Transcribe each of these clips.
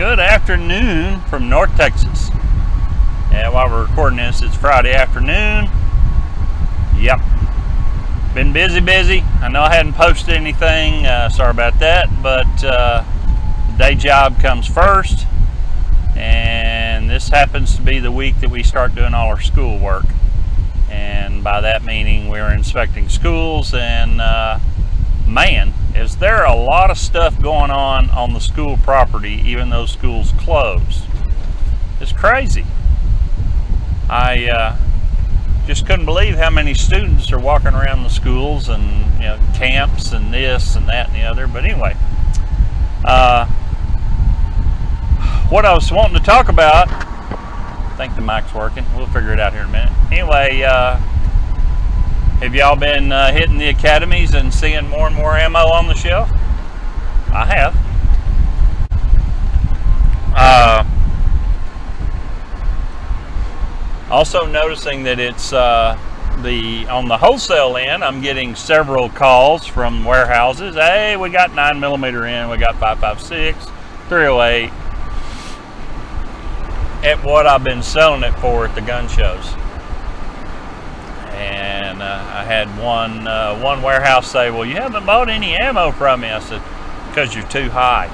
Good afternoon from North Texas. And while we're recording this, it's Friday afternoon. Yep. Been busy. I know I hadn't posted anything. Sorry about that. But the day job comes first. And this happens to be the week that we start doing all our school work. And by that meaning, we're inspecting schools. And man, is there a lot of stuff going on the school property, even though schools closed. It's crazy. I just couldn't believe how many students are walking around the schools and camps and this and that and the other. But anyway, what I was wanting to talk about, I think the mic's working. We'll figure it out here in a minute. Anyway, have y'all been hitting the academies and seeing more and more ammo on the shelf? I have. Also noticing that it's on the wholesale end, I'm getting several calls from warehouses. Hey, we got 9mm in, we got 5.56, 308, at what I've been selling it for at the gun shows. And I had one warehouse say, well, you haven't bought any ammo from me. I said, because you're too high.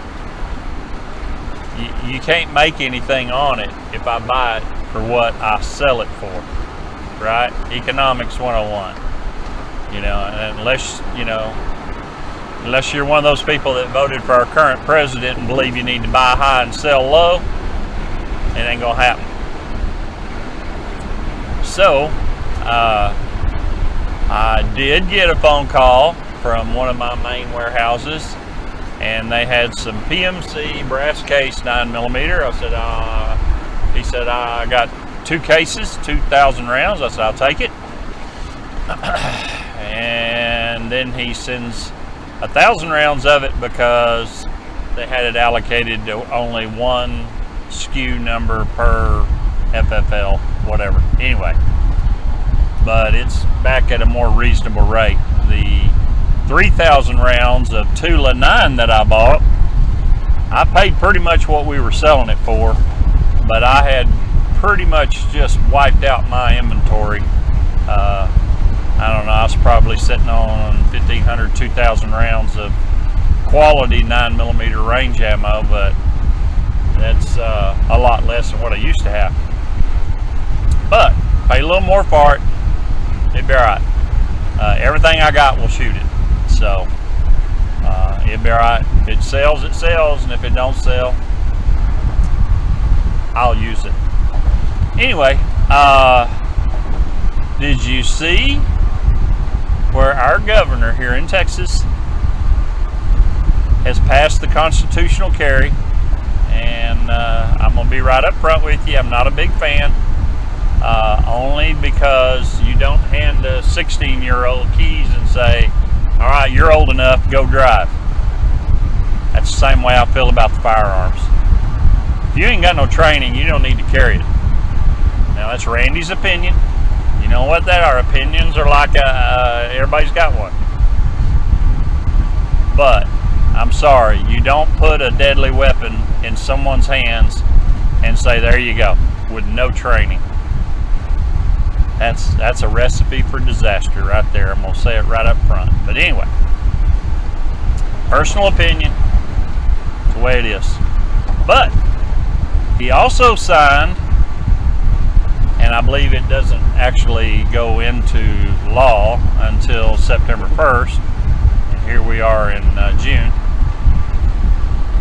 You can't make anything on it if I buy it for what I sell it for, right? Economics 101. Unless you're one of those people that voted for our current president and believe you need to buy high and sell low, it ain't gonna happen. So, I did get a phone call from one of my main warehouses, and they had some PMC brass case 9mm. I said, he said, I got 2 cases, 2,000 rounds. I said, I'll take it. And then he sends 1,000 rounds of it because they had it allocated to only one SKU number per FFL, whatever. Anyway. But it's back at a more reasonable rate. The 3,000 rounds of Tula 9 that I bought, I paid pretty much what we were selling it for, but I had pretty much just wiped out my inventory. I don't know, I was probably sitting on 1,500, 2,000 rounds of quality 9mm range ammo, but that's a lot less than what I used to have. But pay a little more for it. It'd be alright. Everything I got will shoot it. So, it'd be alright. If it sells, it sells. And if it don't sell, I'll use it. Anyway, did you see where our governor here in Texas has passed the constitutional carry? And I'm going to be right up front with you. I'm not a big fan. Only because you don't hand a 16-year-old keys and say, all right, you're old enough, go drive. That's the same way I feel about the firearms. If you ain't got no training, you don't need to carry it. Now, that's Randy's opinion. You know what that are? Opinions are like everybody's got one. But I'm sorry, you don't put a deadly weapon in someone's hands and say, there you go, with no training. That's a recipe for disaster right there. I'm going to say it right up front. But anyway, personal opinion, it's the way it is. But he also signed, and I believe it doesn't actually go into law until September 1st, and here we are in June.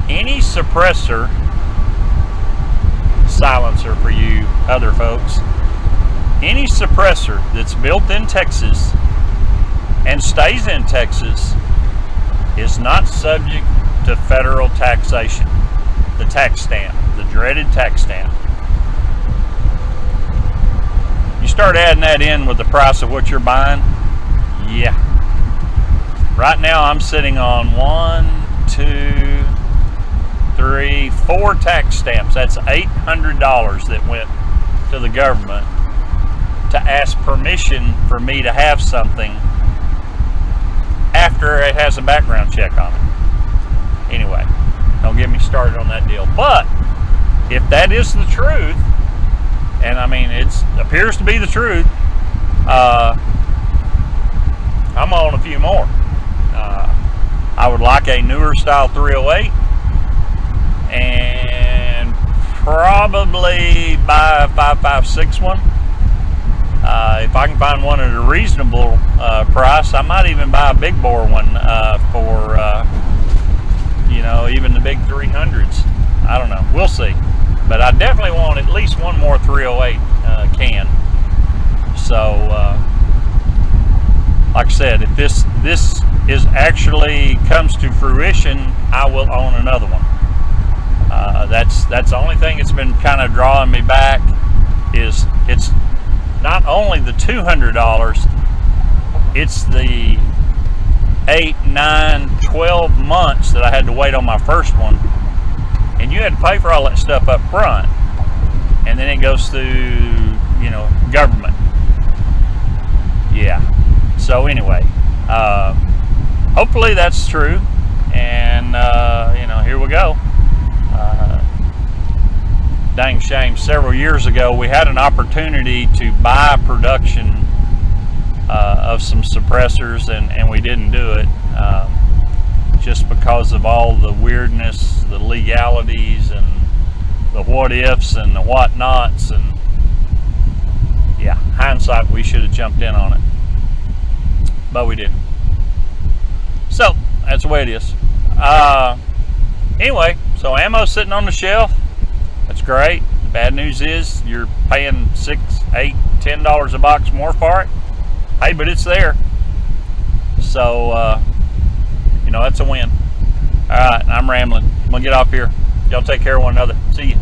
Any suppressor, silencer for you other folks, any suppressor that's built in Texas and stays in Texas is not subject to federal taxation. The tax stamp, the dreaded tax stamp. You start adding that in with the price of what you're buying, yeah. Right now I'm sitting on 1, 2, 3, 4 tax stamps. That's $800 that went to the government to ask permission for me to have something after it has a background check on it. Anyway, don't get me started on that deal. But if that is the truth, and I mean it appears to be the truth, I'm on a few more. I would like a newer style 308, and probably buy a 5.56 one. If I can find one at a reasonable price, I might even buy a big bore one for even the big 300s. I don't know. We'll see. But I definitely want at least one more 308 can. So, like I said, if this is actually comes to fruition, I will own another one. That's the only thing that's been kind of drawing me back. Is it's not only the $200, it's the 8, 9, 12 months that I had to wait on my first one, and you had to pay for all that stuff up front, and then it goes through government. Yeah. So anyway, hopefully that's true, and here we go. Dang shame, several years ago we had an opportunity to buy production of some suppressors, and we didn't do it just because of all the weirdness, the legalities, and the what ifs and the what nots, and yeah, hindsight, we should have jumped in on it, but we didn't. So that's the way it is. Anyway, so ammo's sitting on the shelf. That's great. The bad news is you're paying $6, $8, $10 a box more for it. Hey, but it's there. So, that's a win. All right, I'm rambling. I'm going to get off here. Y'all take care of one another. See you.